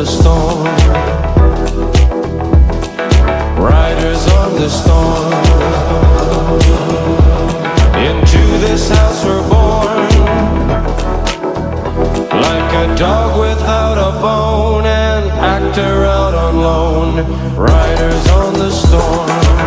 the storm. Riders on the storm. Into this house we're born, like a dog without a bone, an actor out on loan. Riders on the storm.